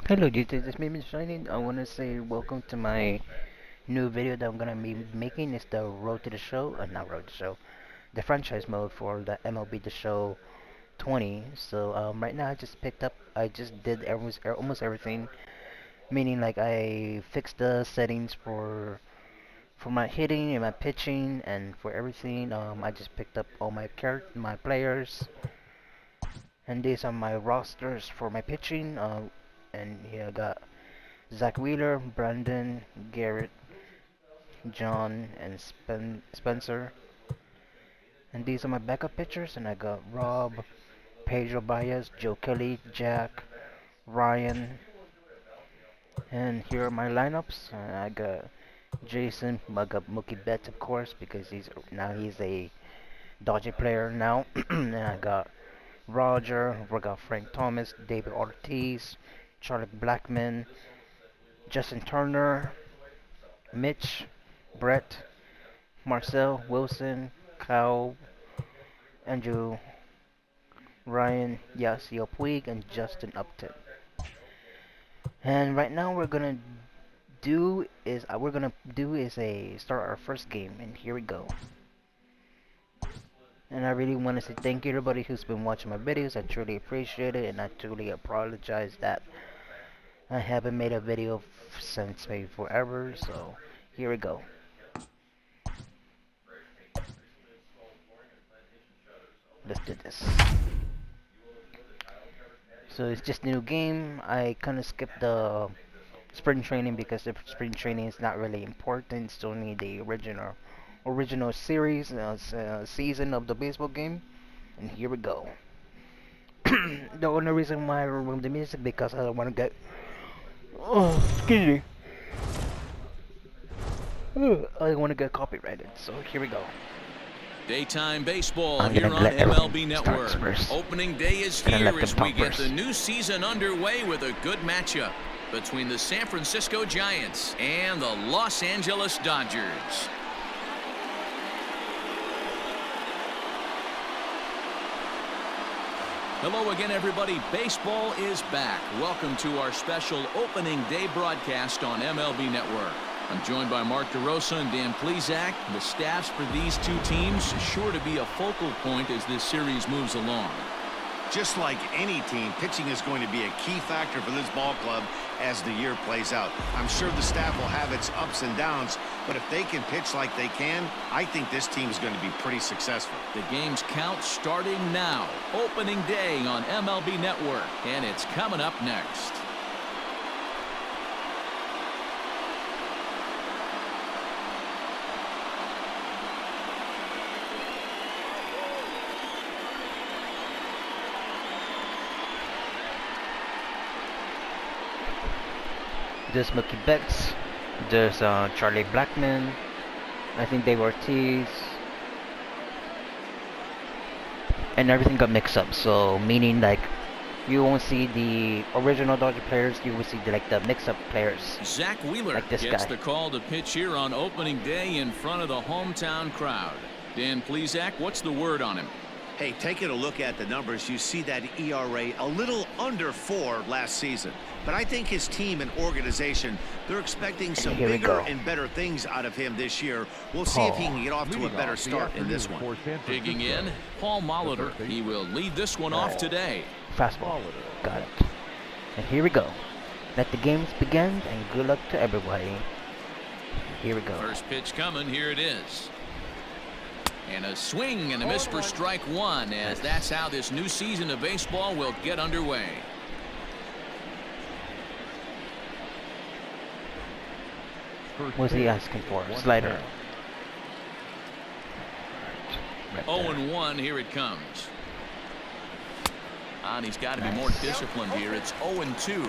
Hello YouTube, this is me Shining. I want to say welcome to my new video that I'm gonna be making. It's the Road to the Show, not Road to the Show, the franchise mode for the MLB The Show 20. So right now I just did almost everything. Meaning like I fixed the settings for my hitting and my pitching and for everything. I just picked up all my players, and these are my rosters for my pitching. And here I got Zach Wheeler, Brandon, Garrett, John, and Spencer. And these are my backup pitchers. And I got Rob, Pedro Baez, Joe Kelly, Jack, Ryan. And here are my lineups. I got Jason, I got Mookie Betts, of course, because he's a Dodger player now. And I got Roger, we got Frank Thomas, David Ortiz, Charlie Blackmon, Justin Turner, Mitch, Brett, Marcel, Wilson, Kyle, Andrew, Ryan, Yasiel Puig, and Justin Upton. And right now we're gonna do is a start our first game, and here we go. And I really want to say thank you everybody who's been watching my videos. I truly appreciate it, and I truly apologize that I haven't made a video since maybe forever. So here we go. Let's do this. So it's just a new game. I kind of skipped the spring training because the spring training is not really important. It's only the original series, season of the baseball game. And here we go. The only reason why I removed the music because I don't want to get excuse me. I don't want to get copyrighted. So here we go. Daytime baseball I'm here gonna on let MLB everything start Network. first. Opening day is Gonna here let as them we talk get first. the new season underway with a good matchup between the San Francisco Giants and the Los Angeles Dodgers. Hello again, everybody. Baseball is back. Welcome to our special opening day broadcast on MLB Network. I'm joined by Mark DeRosa and Dan Plesac. The staffs for these two teams are sure to be a focal point as this series moves along. Just like any team, pitching is going to be a key factor for this ball club as the year plays out. I'm sure the staff will have its ups and downs, but if they can pitch like they can, I think this team is going to be pretty successful. The game's count starting now. Opening day on MLB Network, and it's coming up next. There's Mookie Betts. There's Charlie Blackmon. I think Dave Ortiz. And everything got mixed up. So meaning like you won't see the original Dodger players. You will see the mix-up players. Zach Wheeler like this gets guy. the call to pitch here on opening day in front of the hometown crowd. Dan Plesac, what's the word on him? Hey, taking a look at the numbers, you see that ERA a little under 4 last season. But I think his team and organization, they're expecting some bigger and better things out of him this year. We'll see if he can get off to a better start in this one. Digging in, Paul Molitor. He will lead this one off today. Fastball. Got it. And here we go. Let the games begin, and good luck to everybody. Here we go. First pitch coming. Here it is. And a swing and a miss for strike one, as that's how this new season of baseball will get underway. What's he asking for? Slider. Right 0-1, here it comes. And he's got to be more disciplined here. It's 0-2.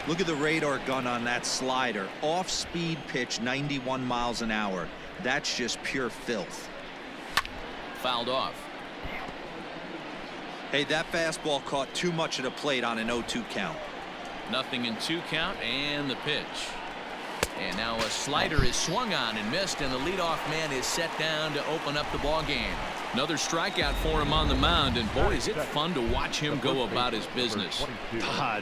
Look at the radar gun on that slider. Off-speed pitch, 91 miles an hour. That's just pure filth. Fouled off. Hey, that fastball caught too much of the plate on an 0-2 count. Nothing in 2 count, and the pitch. And now a slider is swung on and missed, and the leadoff man is set down to open up the ball game. Another strikeout for him on the mound, and boy, is it fun to watch him go about his business.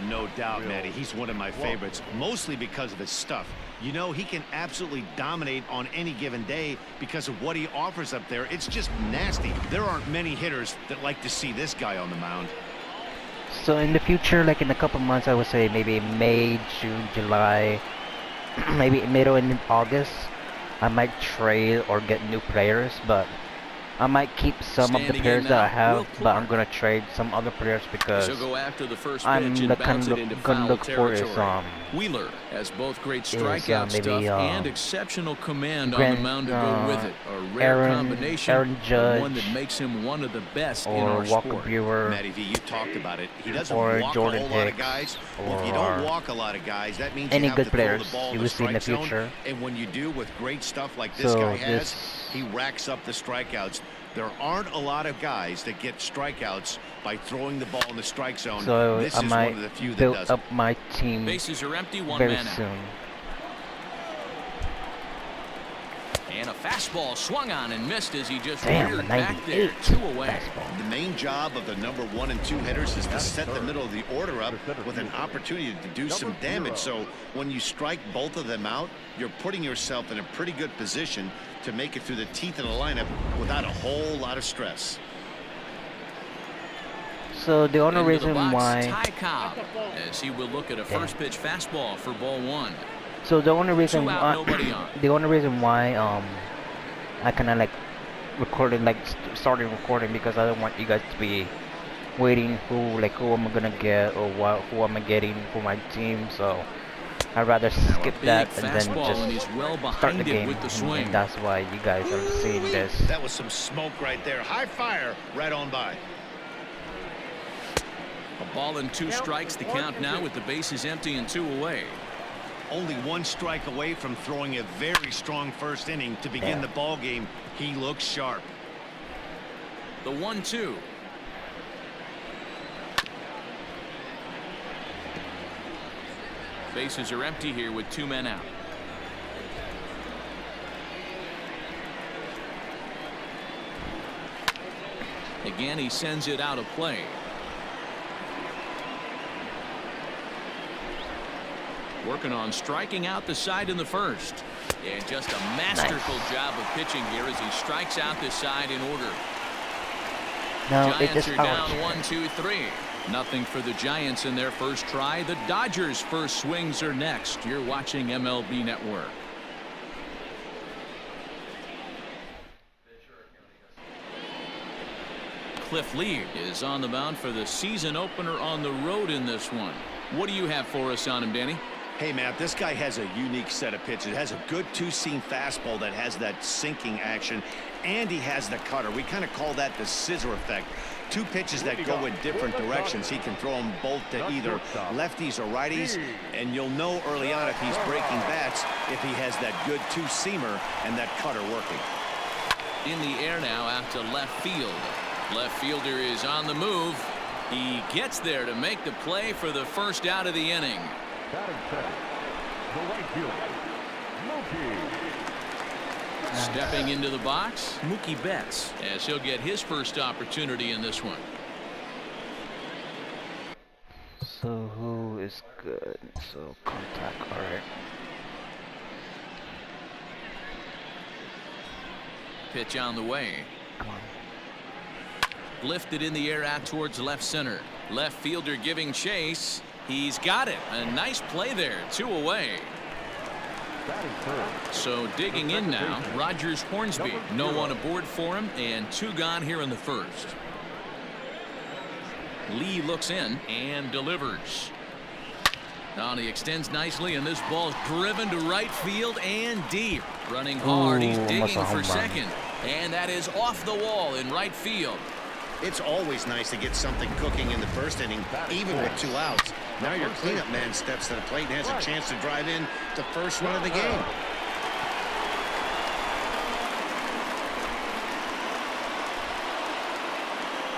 No doubt, Matty. He's one of my favorites, mostly because of his stuff. You know, he can absolutely dominate on any given day because of what he offers up there. It's just nasty. There aren't many hitters that like to see this guy on the mound. So in the future, like in a couple months, I would say maybe May, June, July, maybe middle in August, I might trade or get new players, but I might keep some of the players that I have, but I'm gonna trade some other players because She'll go after the first I'm pitch and bounce it gonna into foul look for is territory. Wheeler has both great strikeout maybe, stuff and exceptional command on the mound to go with it. A rare combination, Aaron Judge, one that makes him one of the best in or our Walker sport. Brewer, Matty V, you talked about it. He doesn't or walk Jordan a whole lot of Hicks, guys. Well, if or you don't walk a lot of guys, that means any you have good to throw players the ball you in will the see in the strike zone. future. And when you do with great stuff like this So guy has, he racks up the strikeouts. There aren't a lot of guys that get strikeouts by throwing the ball in the strike zone. So this I is might one of the few that build does. up my team Bases are empty, one very man out. soon. And a fastball swung on and missed as he just Damn, reared back 98 there, 2 away. fastball. The main job of the number 1 and 2 hitters is to set the middle of the order up with an opportunity to do some damage. So when you strike both of them out, you're putting yourself in a pretty good position to make it through the teeth of the lineup without a whole lot of stress. So the only Into reason the box, why, Ty Cobb, as he will look at a first pitch fastball for ball 1. so the only reason 2 out, why, nobody on. the only reason why I kind of like recorded, like started recording, because I don't want you guys to be waiting who am I gonna get or who am I getting for my team. So I'd rather skip that and then fastball, and he's just well start the behind it game, with the swing. and that's why you guys are seeing this. That was some smoke right there. High fire right on by. A ball and 2 strikes, the count now with the bases empty and 2 away. Only 1 strike away from throwing a very strong first inning to begin the ball game. He looks sharp. The 1-2. Bases are empty here with 2 men out. Again, he sends it out of play. Working on striking out the side in the first. And just a masterful job of pitching here as he strikes out this side in order. No, it Giants just are down 1-2-3. Nothing for the Giants in their first try. The Dodgers' first swings are next. You're watching MLB Network. Cliff Lee is on the mound for the season opener on the road in this one. What do you have for us on him, Danny? Hey, Matt, this guy has a unique set of pitches. It has a good 2-seam fastball that has that sinking action, and he has the cutter. We kind of call that the scissor effect. 2 pitches that go in different directions. He can throw them both to either lefties or righties, and you'll know early on if he's breaking bats if he has that good 2-seamer and that cutter working. In the air now out to left field. Left fielder is on the move. He gets there to make the play for the first out of the inning. Stepping into the box, Mookie Betts, as he'll get his first opportunity in this one. So who is good? So contact, alright. Pitch on the way. Come on. Lifted in the air out towards left center. Left fielder giving chase. He's got it. A nice play there. 2 away. So digging in now, Rogers Hornsby. No one aboard for him, and 2 gone here in the first. Lee looks in and delivers. Now he extends nicely, and this ball's driven to right field and deep. Running hard, he's digging for second. And that is off the wall in right field. It's always nice to get something cooking in the first inning, even with 2 outs. Now your cleanup man steps to the plate and has a chance to drive in the first run of the game.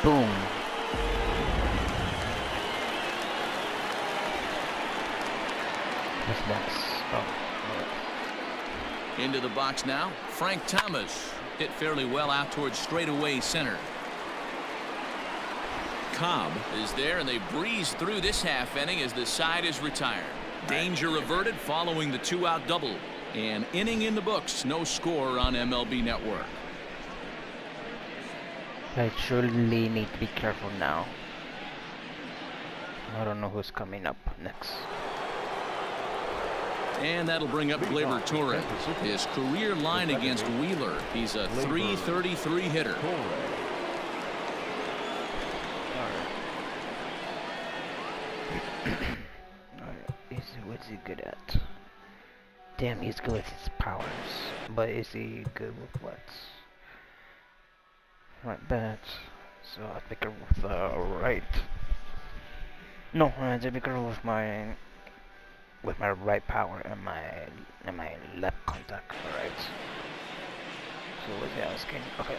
Boom. What's next? Oh, Into the box now, Frank Thomas. Hit fairly well out towards straightaway center. Cobb is there, and they breeze through this half inning as the side is retired. Danger averted following the 2-out double. An inning in the books, no score on MLB Network. I surely need to be careful now. I don't know who's coming up next. And that'll bring up Gleyber Torres. His career line against Wheeler. He's a .333 hitter. What's he good at? Damn, he's good with his powers. But is he good with what? Right bat. So I'll pick her with right. No, I'll pick her with my right power and my left contact. Alright. So what's he asking? Okay.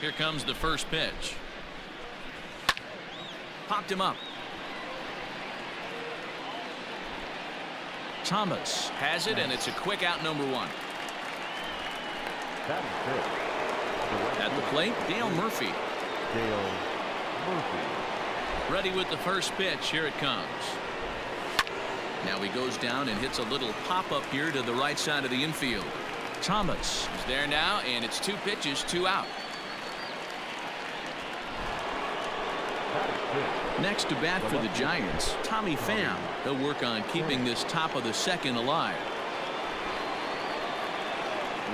Here comes the first pitch. Popped him up. Thomas has it, and it's a quick out, number 1. At the plate, Dale Murphy. Ready with the first pitch. Here it comes. Now he goes down and hits a little pop-up here to the right side of the infield. Thomas is there now, and it's 2 pitches, 2 out. Next to bat for the Giants, Tommy Pham. He'll work on keeping this top of the second alive.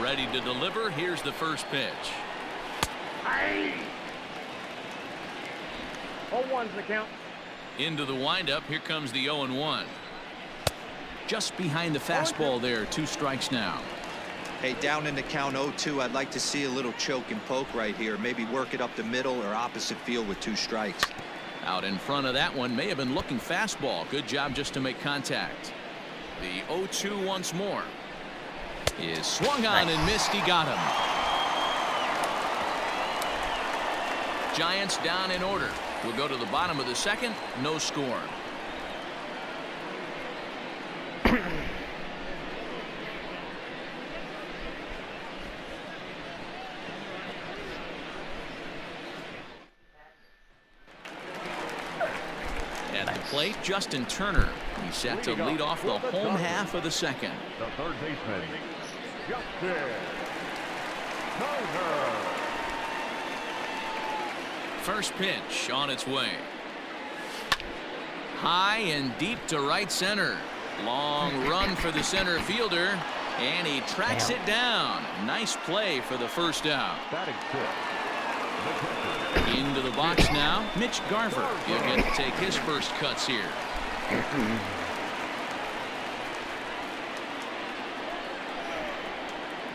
Ready to deliver. Here's the first pitch. 0-1's the count. Into the windup. Here comes the 0-1. Just behind the fastball there. 2 strikes now. Hey, down in the count 0-2, I'd like to see a little choke and poke right here. Maybe work it up the middle or opposite field with 2 strikes. Out in front of that one, may have been looking fastball. Good job just to make contact. The 0-2 once more. Is swung on and missed. He got him. Giants down in order. We'll go to the bottom of the second. No score. At the plate, Justin Turner. He's set to lead off the home half of the second. The third baseman, Justin Turner. First pitch on its way. High and deep to right center. Long run for the center fielder, and he tracks it down. Nice play for the first out. Into the box now, Mitch Garver. He'll get to take his first cuts here.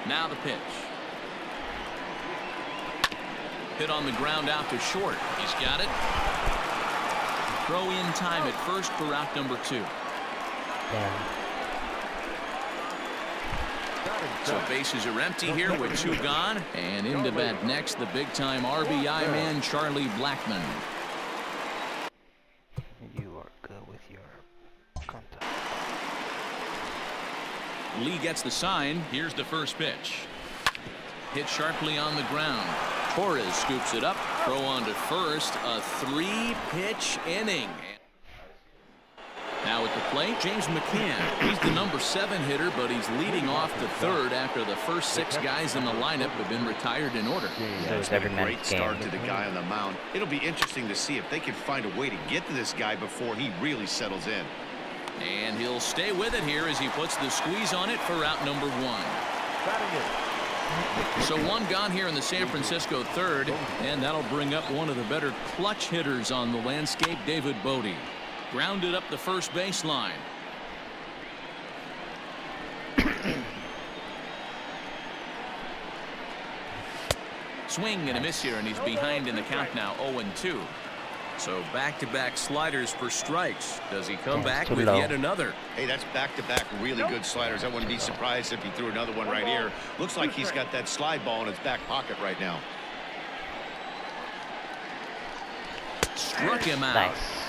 Now the pitch. Hit on the ground out to short. He's got it. Throw in time at first for out number 2. So bases are empty here with 2 gone. And into bat next, the big-time RBI man, Charlie Blackmon. You are good with your contact. Lee gets the sign. Here's the first pitch. Hit sharply on the ground. Torres scoops it up. Throw on to first. A 3-pitch inning. Now at the plate, James McCann. He's the number 7 hitter, but he's leading off the third after the first 6 guys in the lineup have been retired in order. It's been a great start to the guy on the mound. It'll be interesting to see if they can find a way to get to this guy before he really settles in. And he'll stay with it here as he puts the squeeze on it for out number 1. So 1 gone here in the San Francisco third, and that'll bring up one of the better clutch hitters on the landscape, David Bodie. Grounded up the first baseline. Swing and a miss here, and he's behind in the count now, 0-2. So back-to-back sliders for strikes. Does he come back with yet another? Hey, that's back-to-back really good sliders. I wouldn't be surprised if he threw another one right here. Looks like he's got that slide ball in his back pocket right now. Struck him out. Nice.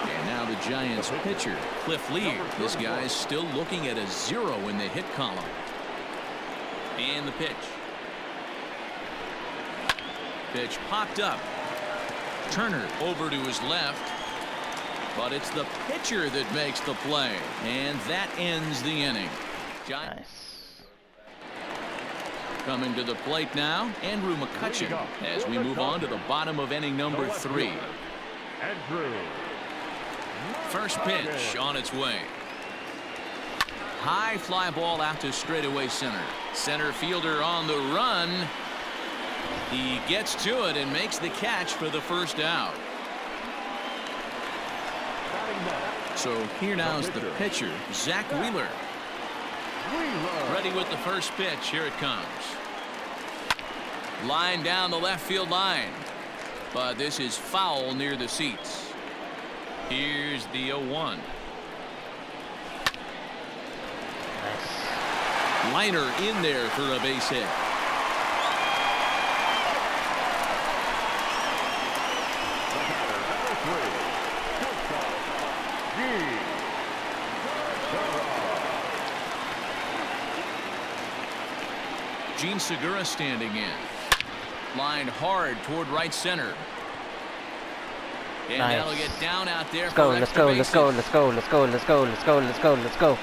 And now Now the Giants pitcher, Cliff Lee. This guy's still looking at a 0 in the hit column. And the pitch. Pitch popped up. Turner over to his left. But it's the pitcher that makes the play. And that ends the inning. Nice. Coming to the plate now, Andrew McCutchen, as we move on to the bottom of inning number 3. Andrew. First pitch on its way. High fly ball out to straightaway center. Center fielder on the run. He gets to it and makes the catch for the first out. So here now is the pitcher, Zach Wheeler. Ready with the first pitch. Here it comes. Line down the left field line. But this is foul near the seats. Here's the 0-1. Nice. Liner in there for a base hit. Gene Segura standing in. Lined hard toward right center. And Nice. that'll get down out there. Let's go, let's go, let's go, let's go, let's go, let's go, let's go, let's go, let's go.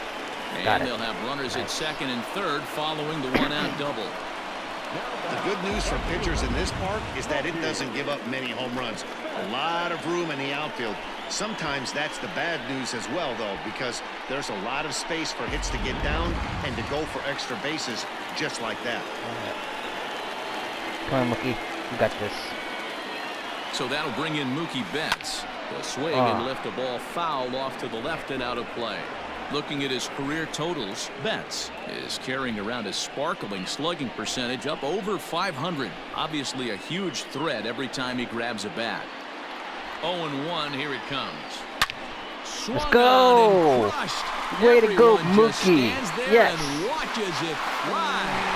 Got And it. they'll have runners at second and third following the one-out double. The good news for pitchers in this park is that it doesn't give up many home runs. A lot of room in the outfield. Sometimes that's the bad news as well, though, because there's a lot of space for hits to get down and to go for extra bases just like that. Come on, Mookie. You got this. So that'll bring in Mookie Betts. The swing and lift a ball foul off to the left and out of play. Looking at his career totals, Betts is carrying around a sparkling slugging percentage up over 500. Obviously a huge threat every time he grabs a bat. 0-1, here it comes. Swung Let's go. on and crushed. Way to go, Everyone just Mookie. stands there Yes. and watches it fly.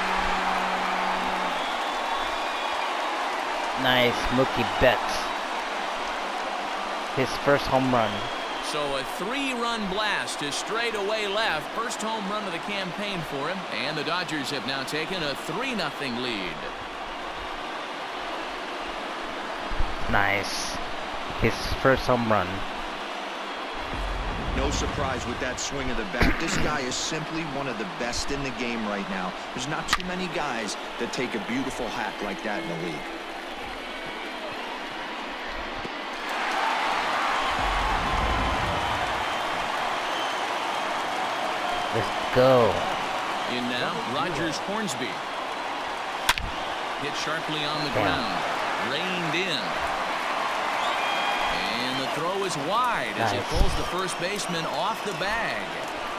Nice, Mookie Betts. His first home run. So a 3-run blast to straightaway left. First home run of the campaign for him. And the Dodgers have now taken a 3-0 lead. Nice. His first home run. No surprise with that swing of the bat. This guy is simply one of the best in the game right now. There's not too many guys that take a beautiful hack like that in the league. Let's go. In now, Rogers Hornsby. Hit sharply on the ground. Reined in. And the throw is wide as it pulls the first baseman off the bag.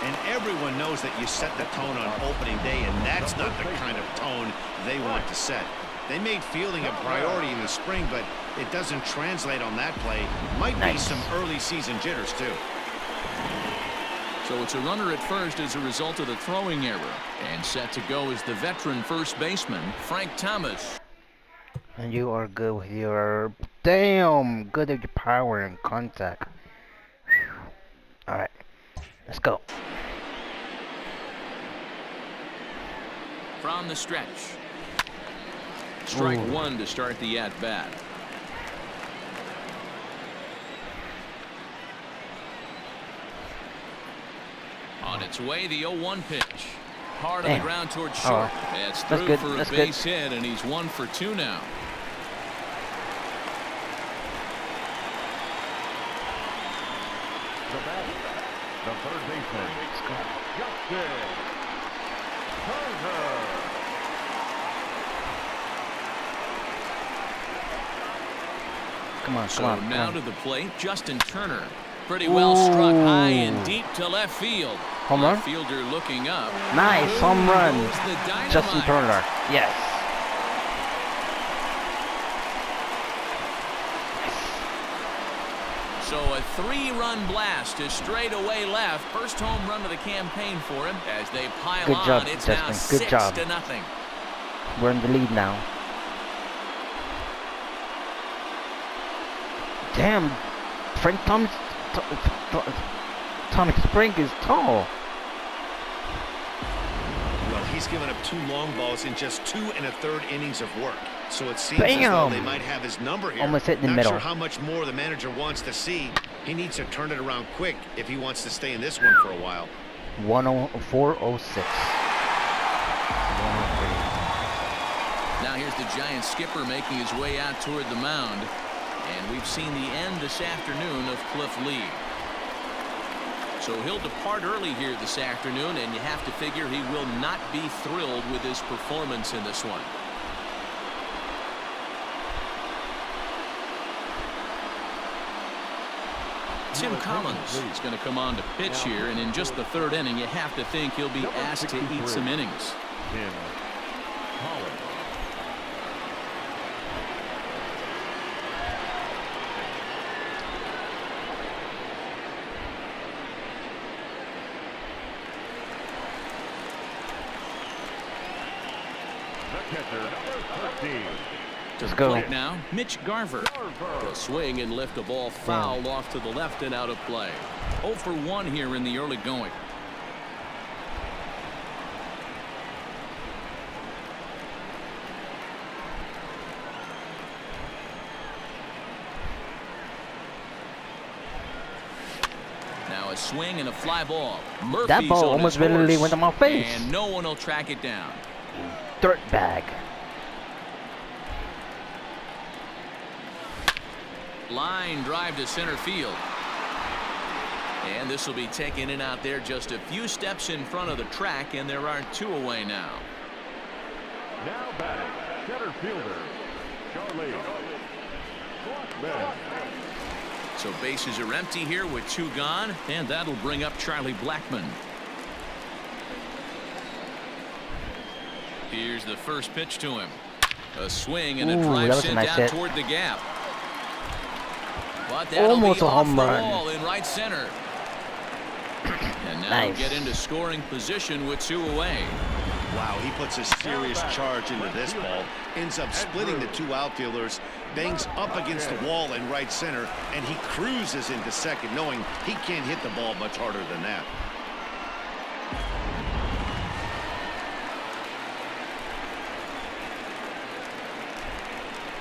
And everyone knows that you set the tone on opening day, and that's not the kind of tone they want to set. They made fielding a priority in the spring, but it doesn't translate on that play. Might be some early season jitters, too. So it's a runner at first as a result of the throwing error. And set to go is the veteran first baseman, Frank Thomas. And you are good with your... Damn! Good at your power and contact. Alright. Let's go. From the stretch. Strike one to start the at-bat. On its way, the 0-1 pitch. Hard on the ground towards short. It's through good. for a base hit, and he's 1 for 2 now. The third baseman. Justin Turner. Come on, So come on. now to the plate, Justin Turner. Pretty well struck high and deep to left field. Home run? Left fielder looking up. Nice home run. Goes the dynamite. Justin Turner. Yes. So a 3-run blast to straightaway left. First home run of the campaign for him as they pile Good on. job, It's Justin. now Good job. 6-0. We're in the lead now. Damn. Frank Thomas Tonic Spring is tall. Well, he's given up 2 long balls in just 2 1/3 innings of work. So it seems as though they might have his number here. Almost hit in the Not middle. sure how much more the manager wants to see. He needs to turn it around quick if he wants to stay in this one for a while. 406. Now here's the Giant skipper making his way out toward the mound. And we've seen the end this afternoon of Cliff Lee. So he'll depart early here this afternoon, and you have to figure he will not be thrilled with his performance in this one. Tim Collins is going to come on to pitch here, and in just the 3rd inning, you have to think he'll be asked to eat some innings. Tim Collins. The catcher, number 13. Let's go. Plate now, Mitch Garver. He'll swing and lift a ball foul off to the left and out of play. 0 for 1 here in the early going. Now a swing and a fly ball. Murphy's That ball on almost his horse, literally went on my face. and no one will track it down. Dirt bag. Line drive to center field. And this will be taken in out there just a few steps in front of the track, and there are 2 away now. Now batting, center fielder, Charlie Blackman. So bases are empty here with 2 gone, and that'll bring up Charlie Blackman. Here's the first pitch to him. A swing and a Ooh, drive that was a sent nice out hit. toward the gap. But that'll Almost be a off home the run. wall in right center. And now Nice. get into scoring position with 2 away. Wow, he puts a serious charge into this ball. Ends up splitting the 2 outfielders. Bangs up against the wall in right center. And he cruises into second, knowing he can't hit the ball much harder than that.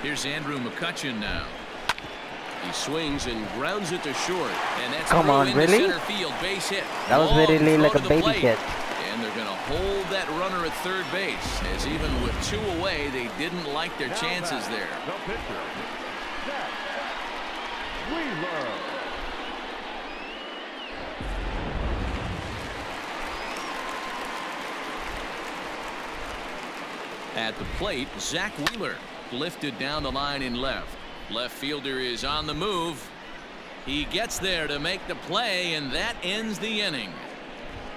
Here's Andrew McCutchen now. He swings and grounds it to short, and that's Come through on, into really? center field, base hit. That was Long literally throw like to a the baby plate. hit. And they're going to hold that runner at third base, as even with 2 away, they didn't like their chances there. The pitcher, Jack Wheeler. At the plate, Zach Wheeler lifted down the line in left. Left fielder is on the move. He gets there to make the play, and that ends the inning.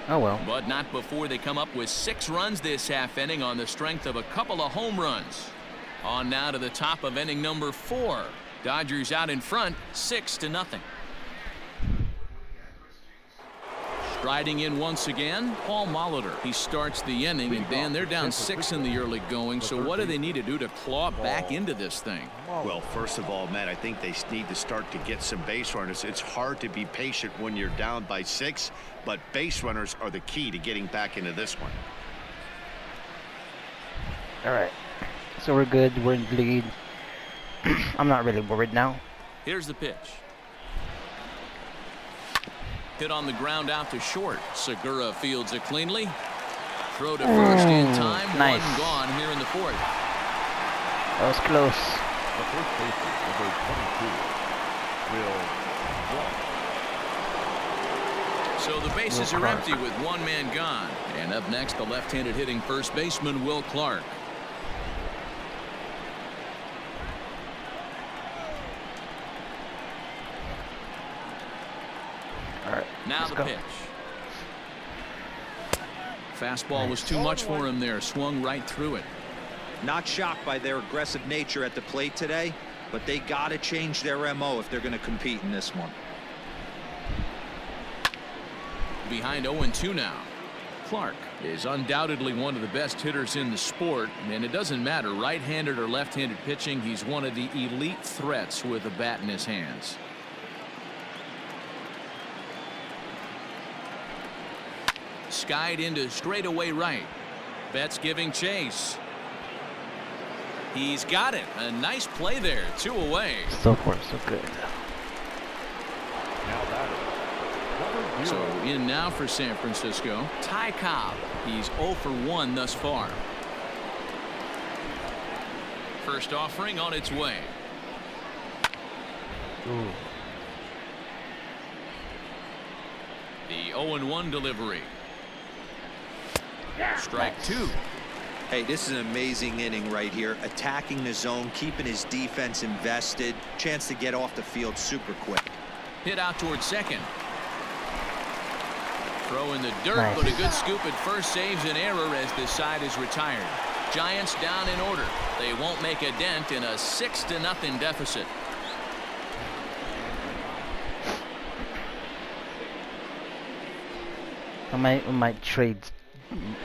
Oh well. But not before they come up with 6 runs this half inning on the strength of a couple of home runs. On now to the top of inning number 4. Dodgers out in front, 6-0. Striding in once again, Paul Molitor. He starts the inning, and Dan, they're down 6 in the early going. So what do they need to do to claw back into this thing? Well, first of all, Matt, I think they need to start to get some base runners. It's hard to be patient when you're down by 6, but base runners are the key to getting back into this one. All right. So we're good. We're in the lead. I'm not really worried now. Here's the pitch. Hit on the ground out to short. Segura fields it cleanly. Throw to first in time. Nice. 1 gone here in the 4th. That was close. The first baseman, number 22, Will Clark. So the bases are empty with 1 man gone. And up next, the left-handed hitting first baseman, Will Clark. All right. Now let's the go. pitch. Fastball was too much for him there. Swung right through it. Not shocked by their aggressive nature at the plate today, but they got to change their MO if they're going to compete in this one. Behind 0-2 now. Clark is undoubtedly one of the best hitters in the sport, and it doesn't matter right-handed or left-handed pitching. He's one of the elite threats with a bat in his hands. skied into straightaway right. Betts giving chase. He's got it. A nice play there. 2 away. So far, so good. Now batting. Number So 0. in now for San Francisco, Ty Cobb. He's 0 for 1 thus far. First offering on its way. Ooh. The 0-1 delivery. Strike Nice. 2. Hey, this is an amazing inning right here. Attacking the zone, keeping his defense invested. Chance to get off the field super quick. Hit out towards second. Throw in the dirt, Nice. but a good scoop at first saves an error as this side is retired. Giants down in order. They won't make a dent in a 6-0 deficit. I might trade.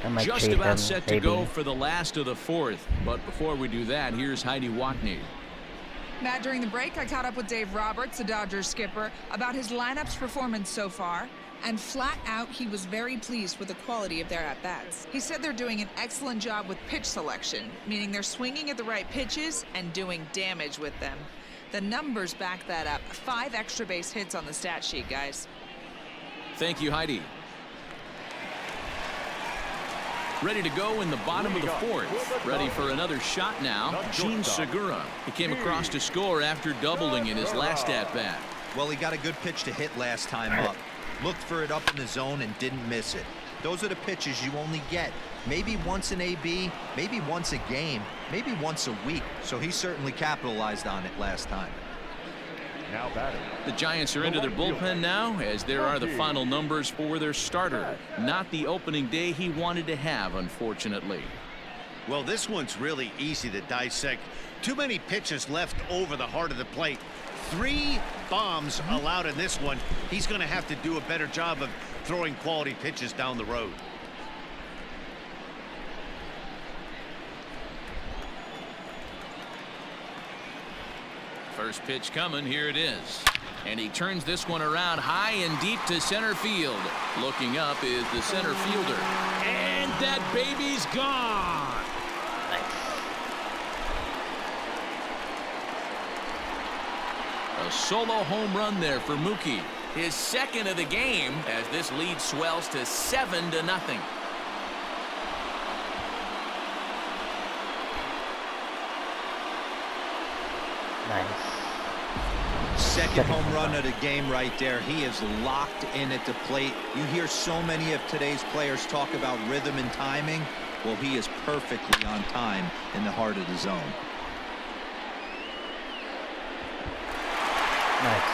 I might Just trade about him, set to maybe. go for the last of the 4th. But before we do that, here's Heidi Watney. Matt, during the break, I caught up with Dave Roberts, the Dodgers skipper, about his lineup's performance so far. And flat out, he was very pleased with the quality of their at-bats. He said they're doing an excellent job with pitch selection, meaning they're swinging at the right pitches and doing damage with them. The numbers back that up. 5 extra base hits on the stat sheet, guys. Thank you, Heidi. Ready to go in the bottom of the 4th. Ready for another shot now. Gene Segura. He came across to score after doubling in his last at-bat. Well, he got a good pitch to hit last time up. Looked for it up in the zone and didn't miss it. Those are the pitches you only get. Maybe once an AB, maybe once a game, maybe once a week. So he certainly capitalized on it last time. Now batting. The Giants are into their bullpen now, as there are the final numbers for their starter. Not the opening day he wanted to have, unfortunately. Well, this one's really easy to dissect. Too many pitches left over the heart of the plate. 3 bombs allowed in this one. He's going to have to do a better job of throwing quality pitches down the road. First pitch coming. Here it is. And he turns this one around high and deep to center field. Looking up is the center fielder. And that baby's gone. A solo home run there for Mookie. His 2nd of the game as this lead swells to 7-0. Nice. Second home run of the game right there. He is locked in at the plate. You hear so many of today's players talk about rhythm and timing. Well, he is perfectly on time in the heart of the zone. Nice.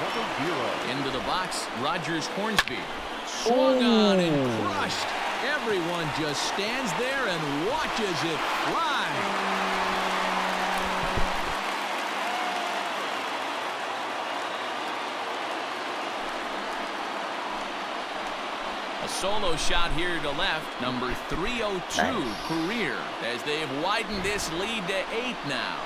Number 0. Into the box, Rogers Hornsby. Swung on and crushed. Everyone just stands there and watches it fly. A solo shot here to left, number 302 Nice. career, as they've widened this lead to 8 now.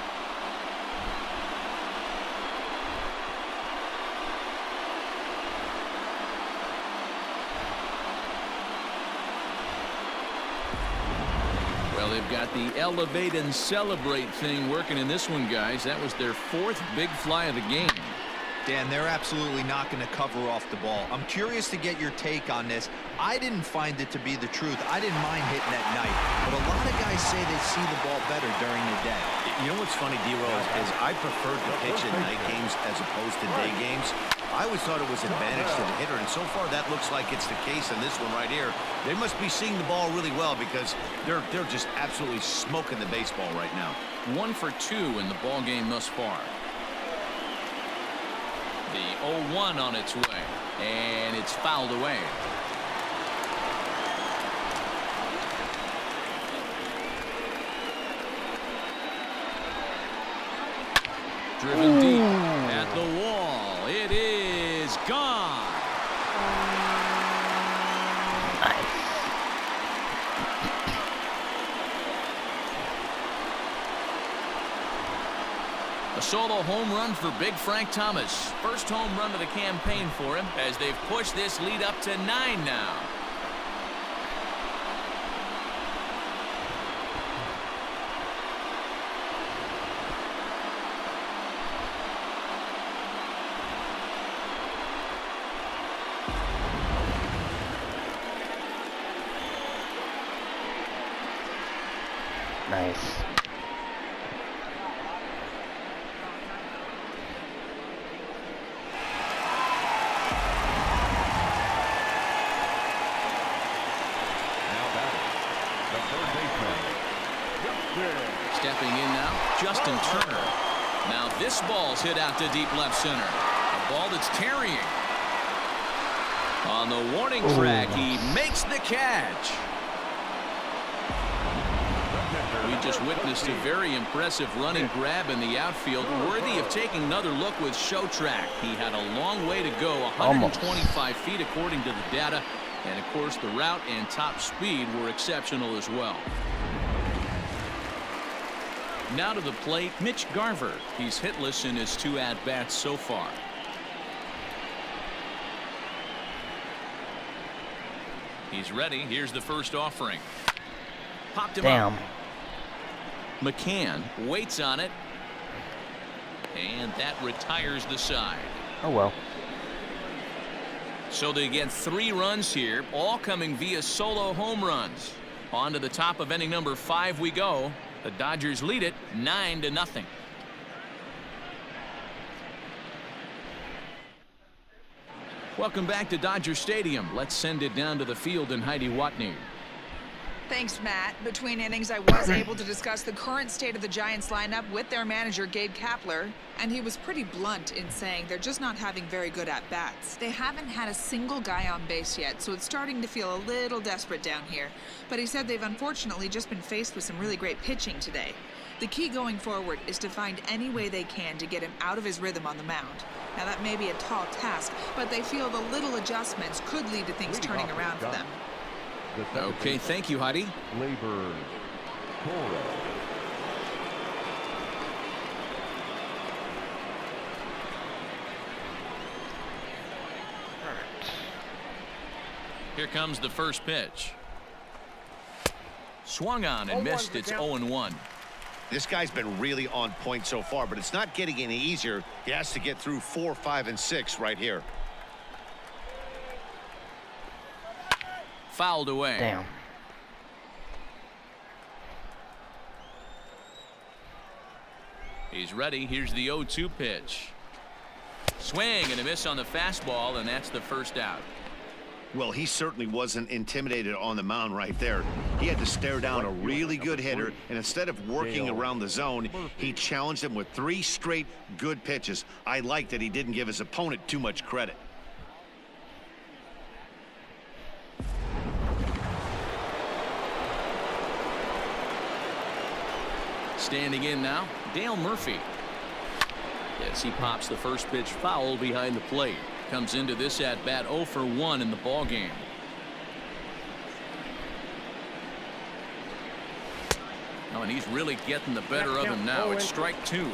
Well, they've got the elevate and celebrate thing working in this one, guys. That was their 4th big fly of the game. Dan, they're absolutely not going to cover off the ball. I'm curious to get your take on this. I didn't find it to be the truth. I didn't mind hitting at night, but a lot of guys say they see the ball better during the day. You know what's funny, D-Rose, is I prefer to pitch in night games as opposed to day games. I always thought it was an advantage to the hitter, and so far that looks like it's the case in this one right here. They must be seeing the ball really well because they're just absolutely smoking the baseball right now. 1 for 2 in the ball game thus far. The 0-1 on its way, and it's fouled away. Driven deep at the wall. It is gone. A solo home run for Big Frank Thomas. First home run of the campaign for him as they've pushed this lead up to 9 now. Nice. Stepping in now, Justin Turner. Now this ball's hit out to deep left center. A ball that's carrying. On the warning track, he makes the catch. We just witnessed a very impressive running grab in the outfield, worthy of taking another look with Show Track. He had a long way to go, 125 feet according to the data. And of course, the route and top speed were exceptional as well. Now to the plate, Mitch Garver. He's hitless in his 2 at-bats so far. He's ready. Here's the first offering. Popped him up. McCann waits on it. And that retires the side. Oh, well. So they get 3 runs here, all coming via solo home runs. On to the top of inning number 5 we go. The Dodgers lead it 9-0. Welcome back to Dodger Stadium. Let's send it down to the field and Heidi Watney. Thanks, Matt. Between innings, I was able to discuss the current state of the Giants lineup with their manager, Gabe Kapler, and he was pretty blunt in saying they're just not having very good at-bats. They haven't had a single guy on base yet, so it's starting to feel a little desperate down here. But he said they've unfortunately just been faced with some really great pitching today. The key going forward is to find any way they can to get him out of his rhythm on the mound. Now, that may be a tall task, but they feel the little adjustments could lead to things turning around for them. Okay, thank you, Heidi. Labor. Here comes the first pitch. Swung on and missed. It's 0-1. This guy's been really on point so far, but it's not getting any easier. He has to get through 4, 5, and 6 right here. Fouled away. Damn. He's ready. Here's the 0-2 pitch. Swing and a miss on the fastball, and that's the first out. Well, he certainly wasn't intimidated on the mound right there. He had to stare down a really good hitter, and instead of working around the zone, he challenged him with 3 straight good pitches. I like that he didn't give his opponent too much credit. Standing in now, Dale Murphy. Yes, he pops the first pitch foul behind the plate. Comes into this at bat 0 for 1 in the ball game. Oh, and he's really getting the better of him now. It's strike 2.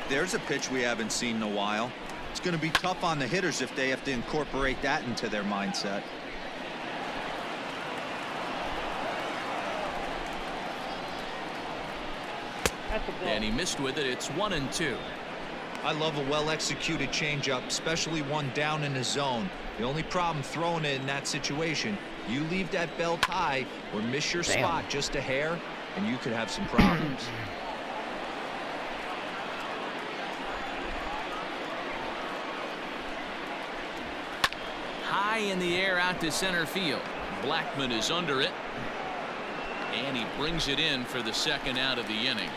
There's a pitch we haven't seen in a while. It's going to be tough on the hitters if they have to incorporate that into their mindset. And he missed with it. It's 1-2. I love a well-executed changeup, especially one down in the zone. The only problem throwing it in that situation, you leave that belt high or miss your spot just a hair, and you could have some problems. High in the air out to center field. Blackman is under it. And he brings it in for the second out of the inning.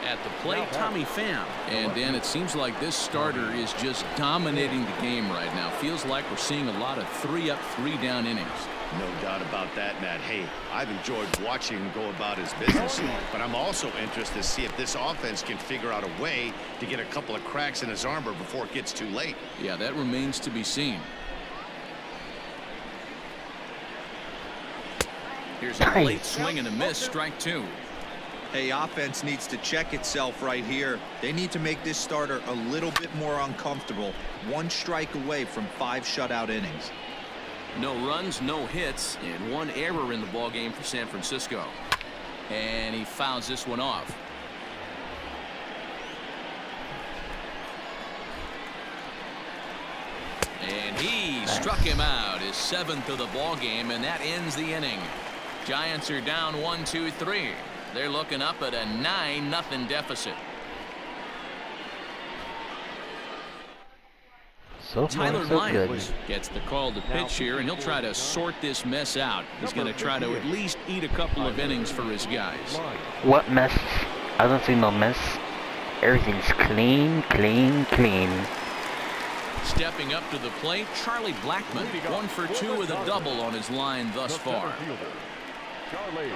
At the plate, Tommy Pham. And Dan, it seems like this starter is just dominating the game right now. Feels like we're seeing a lot of 3-up, 3-down innings. No doubt about that, Matt. Hey, I've enjoyed watching him go about his business, but I'm also interested to see if this offense can figure out a way to get a couple of cracks in his armor before it gets too late. Yeah, that remains to be seen. Here's a late swing and a miss, strike 2. Hey, offense needs to check itself right here. They need to make this starter a little bit more uncomfortable. 1 strike away from 5 shutout innings. No runs, no hits, and 1 error in the ballgame for San Francisco. And he fouls this one off. And he struck him out, his 7th of the ball game, and that ends the inning. Giants are down 1-2-3. They're looking up at a 9-0 deficit. So far, Tyler so good. Lyons gets the call to pitch here, and he'll try to sort this mess out. He's going to try to at least eat a couple of innings for his guys. What mess? I don't see no mess. Everything's clean, clean, clean. Stepping up to the plate, Charlie Blackmon, 1 for 2 with a double on his line thus far. Charlie.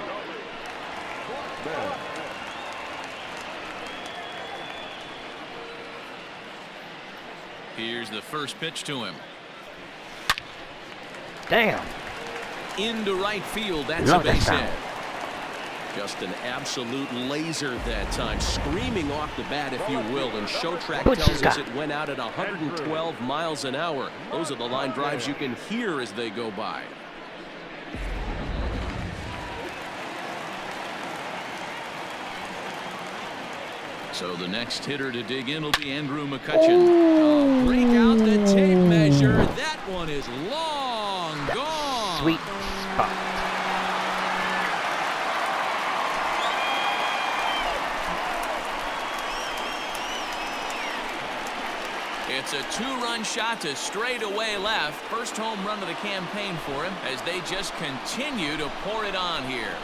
Here's the first pitch to him. Damn. Into right field, that's a base hit. Just an absolute laser that time, screaming off the bat, if you will, and Show Track tells us it went out at 112 miles an hour. Those are the line drives you can hear as they go by. So the next hitter to dig in will be Andrew McCutchen. Oh, break out the tape measure. That one is long gone. Sweet spot. It's a 2-run shot to straightaway left. First home run of the campaign for him as they just continue to pour it on here.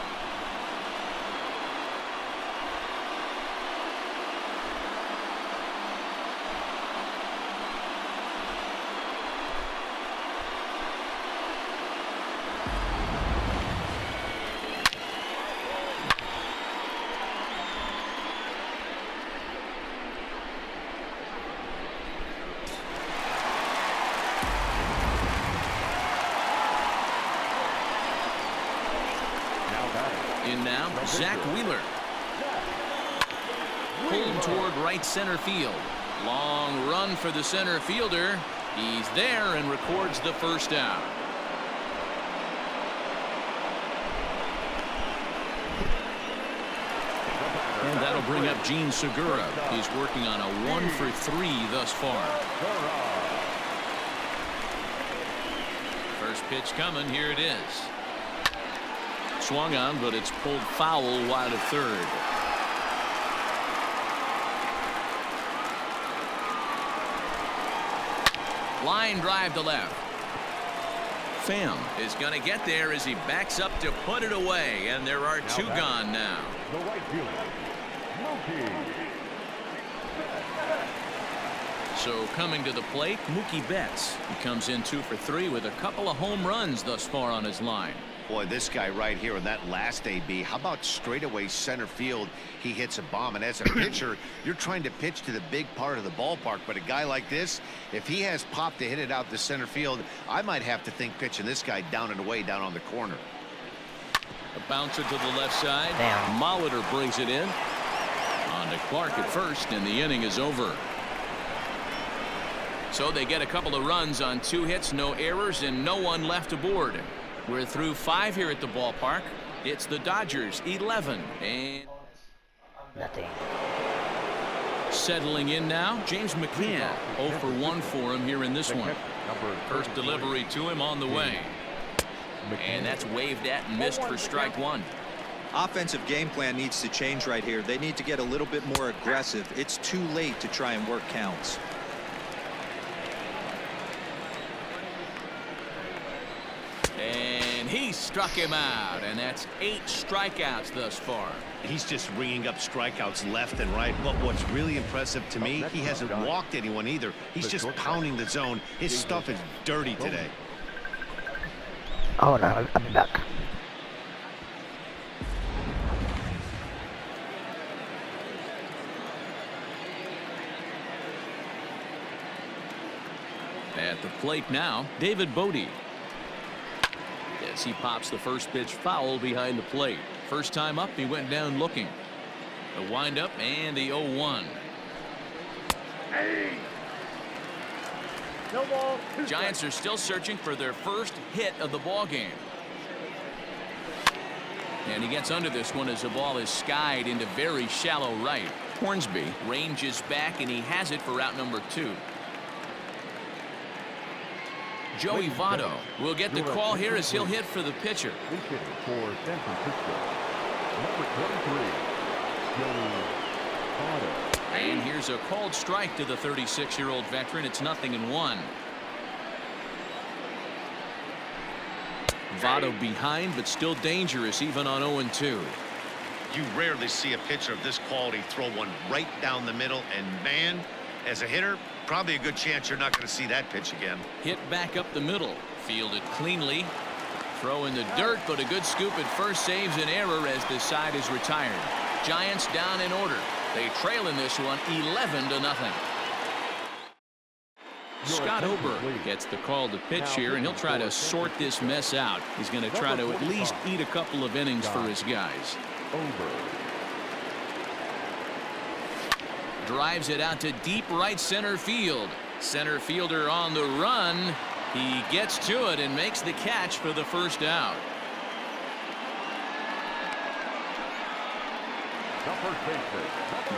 In now, Zach Wheeler. Pulled toward right center field. Long run for the center fielder. He's there and records the first out. And that'll bring up Gene Segura. He's working on a 1 for 3 thus far. First pitch coming. Here it is. Swung on, but it's pulled foul wide of third. Line drive to left. Pham is going to get there as he backs up to put it away, and there are 2 gone now. The right fielder, Mookie. So coming to the plate, Mookie Betts. He comes in 2 for 3 with a couple of home runs thus far on his line. Boy, this guy right here in that last AB, how about straightaway center field? He hits a bomb, and as a pitcher, you're trying to pitch to the big part of the ballpark, but a guy like this, if he has pop to hit it out to center field, I might have to think pitching this guy down and away down on the corner. A bouncer to the left side. Damn. Molitor brings it in. On to Clark at first, and the inning is over. So they get a couple of runs on 2 hits, no errors, and no one left aboard. We're through 5 here at the ballpark. It's the Dodgers 11 and Nothing. settling in now, James McCann. 0 for 1 for him here in this one. First delivery to him on the way. And that's waved at and missed for strike 1. Offensive game plan needs to change right here. They need to get a little bit more aggressive. It's too late to try and work counts. And he struck him out, and that's 8 strikeouts thus far. He's just ringing up strikeouts left and right, but what's really impressive to me, he hasn't walked anyone either. He's just pounding the zone. His stuff is dirty today. Oh no, I'm back. At the plate now, David Bodie. As he pops the first pitch foul behind the plate. First time up, he went down looking. The windup and the 0-1. No ball. Giants are still searching for their first hit of the ball game. And he gets under this one as the ball is skied into very shallow right. Hornsby ranges back, and he has it for out number 2. Joey Votto will get the call here as he'll hit for the pitcher. For San Francisco, number 23, Joey Votto. And here's a called strike to the 36-year-old veteran. It's 0-1. Votto behind, but still dangerous even on 0-2. You rarely see a pitcher of this quality throw one right down the middle, and man, as a hitter, probably a good chance you're not going to see that pitch again. Hit back up the middle, fielded cleanly. Throw in the dirt, but a good scoop at first saves an error as the side is retired. Giants down in order. They trail in this one 11-0. Scott Oberg gets the call to pitch here, and he'll try to sort this mess out. He's going to try to at least eat a couple of innings for his guys. Drives it out to deep right center field. Center fielder on the run. He gets to it and makes the catch for the first out.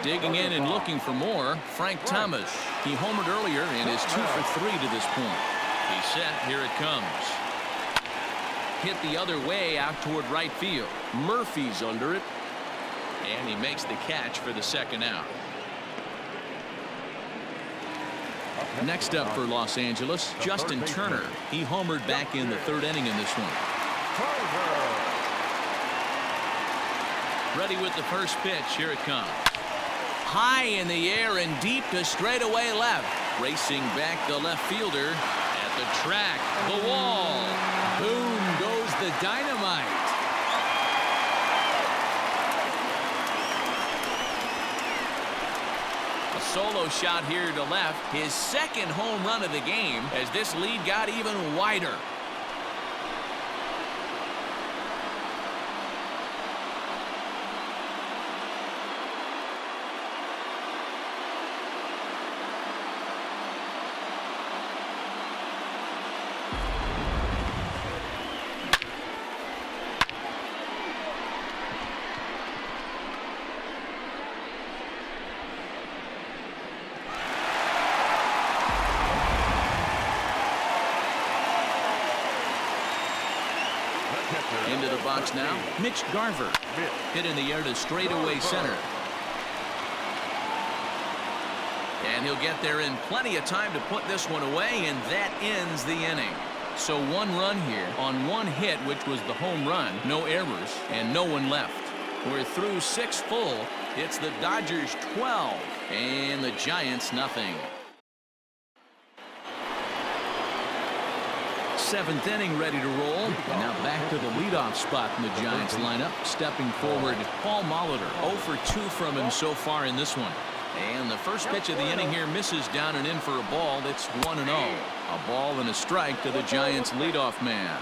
Digging in and looking for more, Frank Thomas. He homered earlier and is 2 for 3 to this point. He's set. Here it comes. Hit the other way out toward right field. Murphy's under it, and he makes the catch for the second out. Next up for Los Angeles, Justin Turner. He homered back in the 3rd inning in this one. Ready with the first pitch. Here it comes. High in the air and deep to straightaway left. Racing back the left fielder at the track. The wall. Boom goes the dynamite. A solo shot here to left. His second home run of the game as this lead got even wider. Into the box now, Mitch Garver. Hit in the air to straightaway center. And he'll get there in plenty of time to put this one away, and that ends the inning. So 1 run here on 1 hit, which was the home run. No errors and no one left. We're through 6 full. It's the Dodgers 12 and the Giants nothing. 7th inning ready to roll. And now back to the leadoff spot in the Giants lineup. Stepping forward, Paul Molitor. 0 for 2 from him so far in this one. And the first pitch of the inning here misses down and in for a ball. That's 1-0. A ball and a strike to the Giants leadoff man.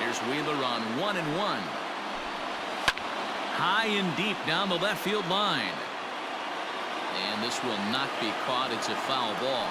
Here's Wheeler on 1-1. High and deep down the left field line. And this will not be caught. It's a foul ball.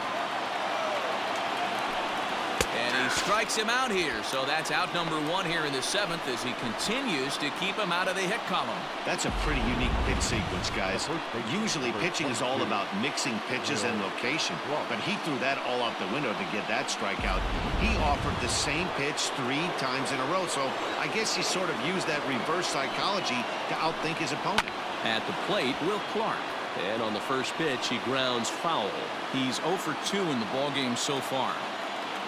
And he strikes him out here. So that's out number 1 here in the 7th as he continues to keep him out of the hit column. That's a pretty unique pitch sequence, guys. Usually pitching is all about mixing pitches and location, but he threw that all out the window to get that strikeout. He offered the same pitch 3 times in a row, so I guess he sort of used that reverse psychology to outthink his opponent. At the plate, Will Clark. And on the first pitch, he grounds foul. He's 0 for 2 in the ballgame so far.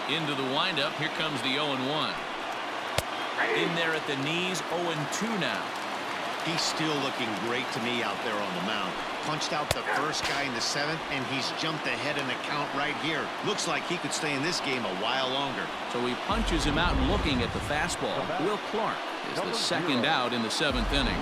Into the windup. Here comes the 0-1. In there at the knees, 0-2 now. He's still looking great to me out there on the mound. Punched out the first guy in the 7th, and he's jumped ahead in the count right here. Looks like he could stay in this game a while longer. So he punches him out looking at the fastball. Will Clark is the second out in the 7th inning.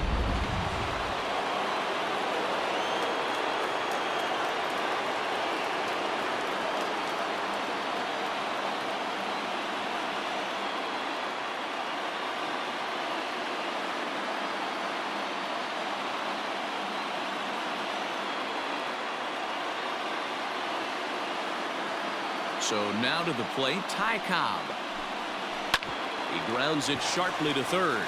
So now to the plate, Ty Cobb. He grounds it sharply to third.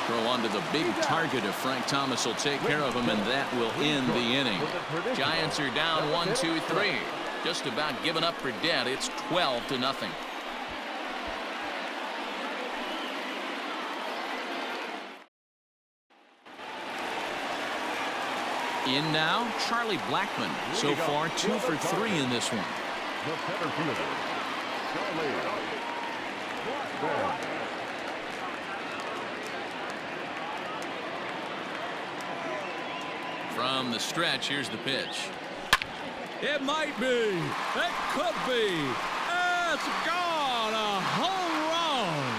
Throw onto the big target of Frank Thomas will take care of him, and that will end the inning. Giants are down 1-2-3. Just about given up for dead. It's 12-0. In now, Charlie Blackmon. So far, 2 for 3 in this one. The center fielder, Charlie Blackmon. From the stretch, here's the pitch. It might be. It could be. It's gone. A home run.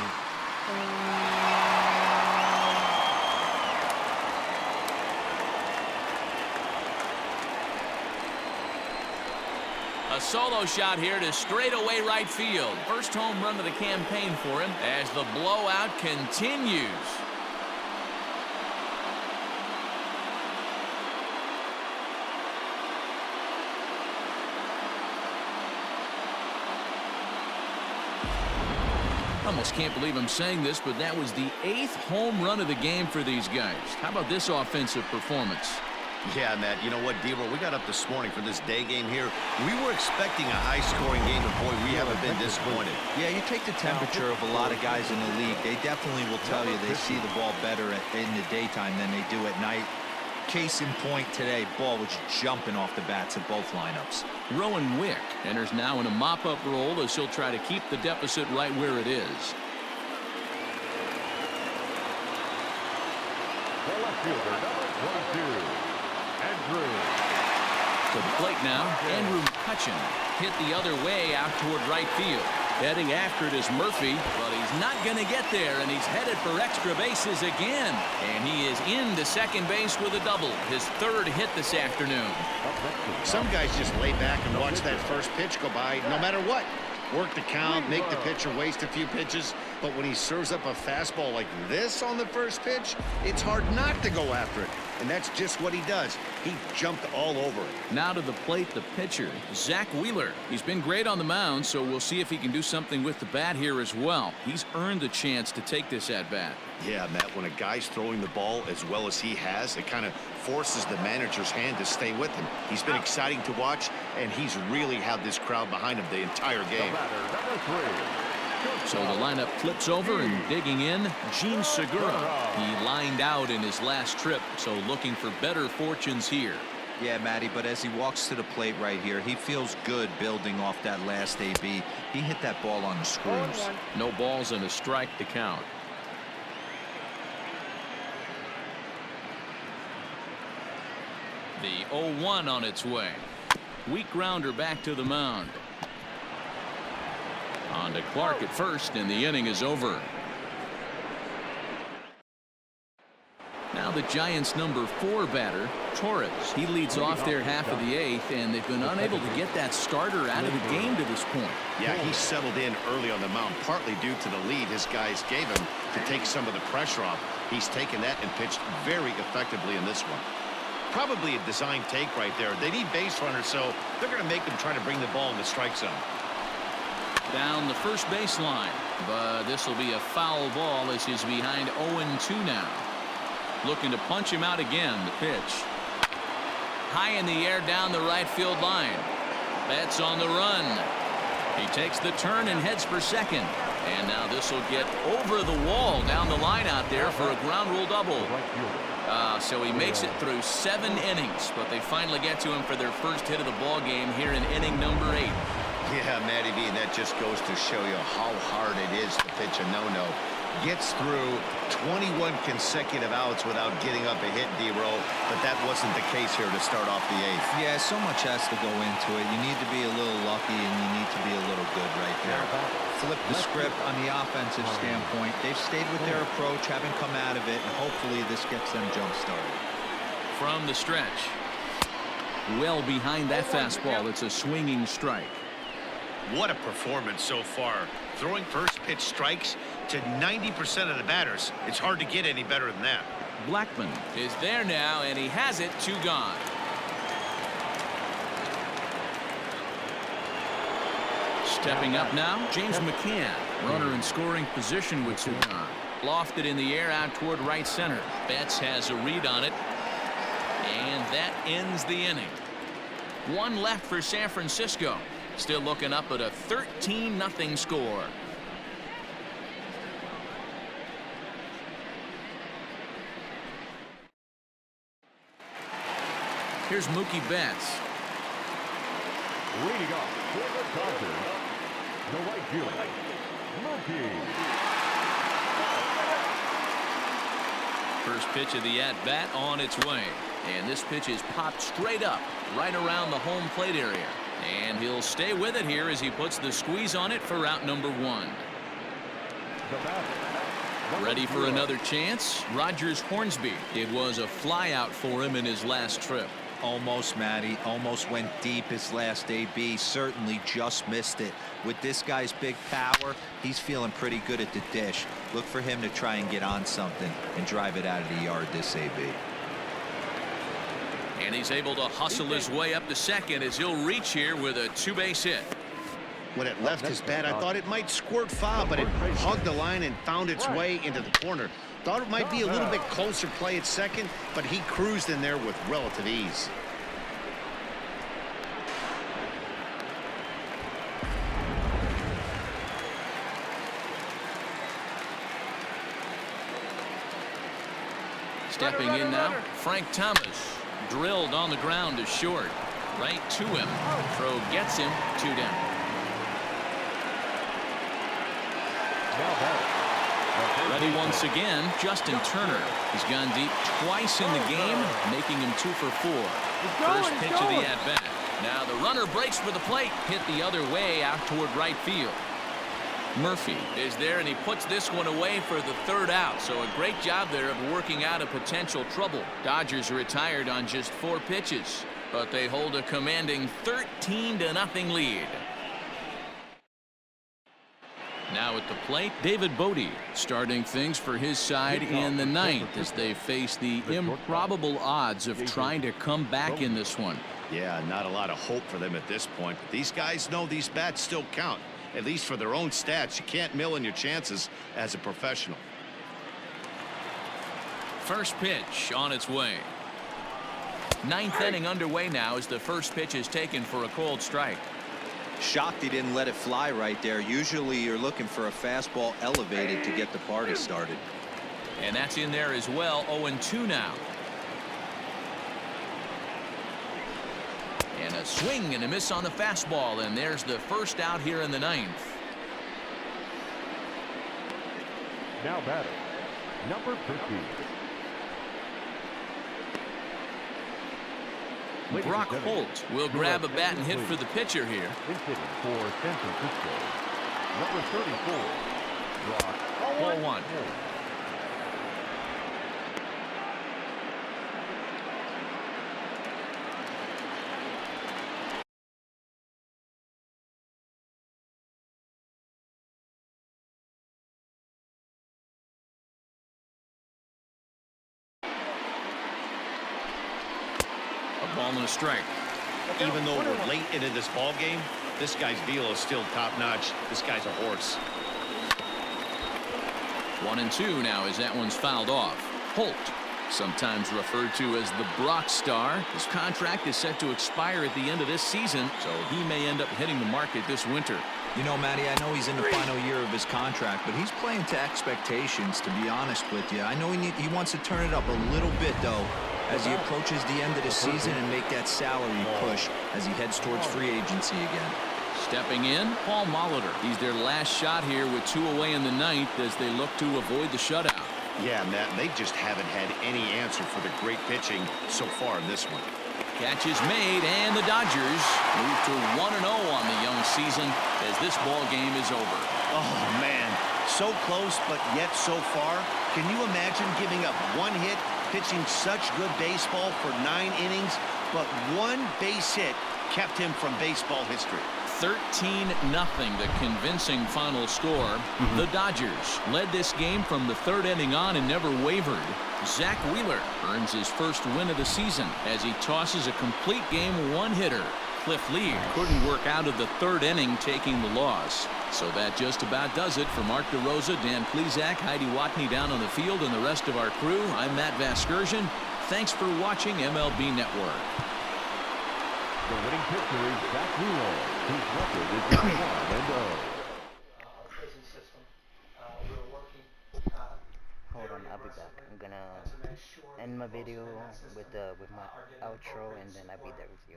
A solo shot here to straightaway right field. First home run of the campaign for him as the blowout continues. Almost can't believe I'm saying this, but that was the 8th home run of the game for these guys. How about this offensive performance? Yeah, Matt, you know what, Deaver, we got up this morning for this day game here. We were expecting a high-scoring game, and boy, we haven't been disappointed. Yeah, you take the temperature of a lot of guys in the league. They definitely will tell you they see the ball better in the daytime than they do at night. Case in point today, ball was jumping off the bats of both lineups. Rowan Wick enters now in a mop-up role as he'll try to keep the deficit right where it is. The left fielder, number 22, Andrew. To the plate now, Andrew McCutchen hit the other way out toward right field. Heading after it is Murphy, but he's not going to get there, and he's headed for extra bases again. And he is into second base with a double, his 3rd hit this afternoon. Some guys just lay back and watch that first pitch go by no matter what. Work the count, make the pitcher waste a few pitches, but when he serves up a fastball like this on the first pitch, it's hard not to go after it. And that's just what he does. He jumped all over it. Now to the plate, the pitcher, Zach Wheeler. He's been great on the mound, so we'll see if he can do something with the bat here as well. He's earned the chance to take this at-bat. Yeah, Matt, when a guy's throwing the ball as well as he has, it kind of forces the manager's hand to stay with him. He's been exciting to watch, and he's really had this crowd behind him the entire game. So the lineup flips over, and digging in, Gene Segura. He lined out in his last trip, so looking for better fortunes here. Yeah, Matty, but as he walks to the plate right here, he feels good building off that last AB. He hit that ball on the screws. No balls and a strike to count. The 0-1 on its way. Weak grounder back to the mound. On to Clark at first, and the inning is over. Now the Giants' number 4 batter, Torres. He leads off their half of the 8th, and they've been unable to get that starter out of the game to this point. Yeah, he settled in early on the mound, partly due to the lead his guys gave him to take some of the pressure off. He's taken that and pitched very effectively in this one. Probably a design take right there. They need base runners, so they're going to make them try to bring the ball in the strike zone. Down the first baseline, but this will be a foul ball as he's behind 0-2 now. Looking to punch him out again. The pitch. High in the air down the right field line. Betts on the run. He takes the turn and heads for second. And now this will get over the wall down the line out there for a ground rule double. So he makes it through 7 innings, but they finally get to him for their first hit of the ball game here in inning number 8. Yeah, Matty V, and that just goes to show you how hard it is to pitch a no-no. Gets through 21 consecutive outs without getting up a hit, D-Row, but that wasn't the case here to start off the 8th. Yeah, so much has to go into it. You need to be a little lucky, and you need to be a little good right there. Flip the script on the offensive standpoint. They've stayed with their approach, haven't come out of it, and hopefully this gets them jump-started. From the stretch. Well behind that fastball. It's a swinging strike. What a performance so far. Throwing first pitch strikes to 90% of the batters. It's hard to get any better than that. Blackmon is there now, and he has it 2 gone. Stepping up now, James McCann. Runner in scoring position with two gone. Lofted in the air out toward right center. Betts has a read on it. And that ends the inning. One left for San Francisco. Still looking up at a 13-0 score. Here's Mookie Betts. Leading off for the Dodgers, the right fielder, Mookie. First pitch of the at-bat on its way. And this pitch is popped straight up, right around the home plate area. And he'll stay with it here as he puts the squeeze on it for out number one. Ready for another chance? Rogers Hornsby. It was a flyout for him in his last trip. Almost, Matty. Almost went deep his last AB. Certainly just missed it. With this guy's big power, he's feeling pretty good at the dish. Look for him to try and get on something and drive it out of the yard this AB. And he's able to hustle his way up to second as he'll reach here with a two-base hit. When it left his bat, I thought it might squirt foul, but it hugged the line and found its way into the corner. Thought it might be a little bit closer play at second, but he cruised in there with relative ease. Stepping in now, Frank Thomas. Drilled on the ground to short. Right to him. Throw gets him. 2 down. Ready once again, Justin Turner. He's gone deep twice in the game, making him 2 for 4. First pitch of the at-bat. Now the runner breaks for the plate. Hit the other way out toward right field. Murphy is there, and he puts this one away for the 3rd out. So a great job there of working out a potential trouble. Dodgers are retired on just 4 pitches, but they hold a commanding 13-0 lead. Now at the plate, David Bodie starting things for his side in the 9th as they face the improbable odds of trying to come back in this one. Yeah, not a lot of hope for them at this point. But these guys know these bats still count, at least for their own stats. You can't mill in your chances as a professional. First pitch on its way. 9th inning underway now as the first pitch is taken for a cold strike. Shocked he didn't let it fly right there. Usually you're looking for a fastball elevated to get the party started. And that's in there as well. 0-2 now. And a swing and a miss on the fastball, and there's the first out here in the 9th. Now batting, number 15. Brock Holt will grab a bat and hit for the pitcher here. For San Francisco, number 34, Brock 0-1. Ball and a strike. Even though we're late into this ball game, this guy's velo is still top-notch. This guy's a horse. 1-2 now as that one's fouled off. Holt, sometimes referred to as the Brock Star. His contract is set to expire at the end of this season, so he may end up hitting the market this winter. You know, Matty, I know he's in the final year of his contract, but he's playing to expectations, to be honest with you. I know he wants to turn it up a little bit, though, as he approaches the end of the season and make that salary push as he heads towards free agency again. Stepping in, Paul Molitor. He's their last shot here with 2 away in the 9th as they look to avoid the shutout. Yeah, Matt, they just haven't had any answer for the great pitching so far in this one. Catch is made, and the Dodgers move to 1-0 on the young season as this ball game is over. Oh, man, so close, but yet so far. Can you imagine giving up 1 hit, pitching such good baseball for 9 innings, but 1 base hit kept him from baseball history? 13-0, the convincing final score. The Dodgers led this game from the 3rd inning on and never wavered. Zach Wheeler earns his first win of the season as he tosses a complete game 1-hitter. Cliff Lee couldn't work out of the third inning, taking the loss. So that just about does it. For Mark DeRosa, Dan Plesac, Heidi Watney down on the field, and the rest of our crew, I'm Matt Vasgersian. Thanks for watching MLB Network. The winning pitcher is Zach Wheeler, whose record is 1-0. Hold on, I'll be back. I'm gonna end my video with my outro, and then I'll be there with you.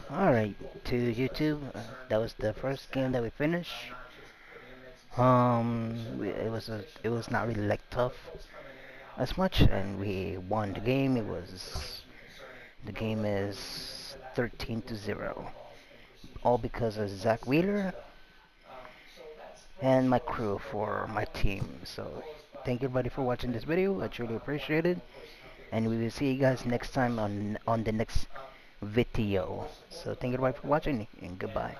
Alright, to YouTube, that was the first game that we finished. It was not really like tough as much, and we won the game. The game is 13-0, all because of Zach Wheeler and my crew for my team. So thank you everybody for watching this video. I truly appreciate it, and we will see you guys next time on the next video. So thank you everybody for watching, and goodbye.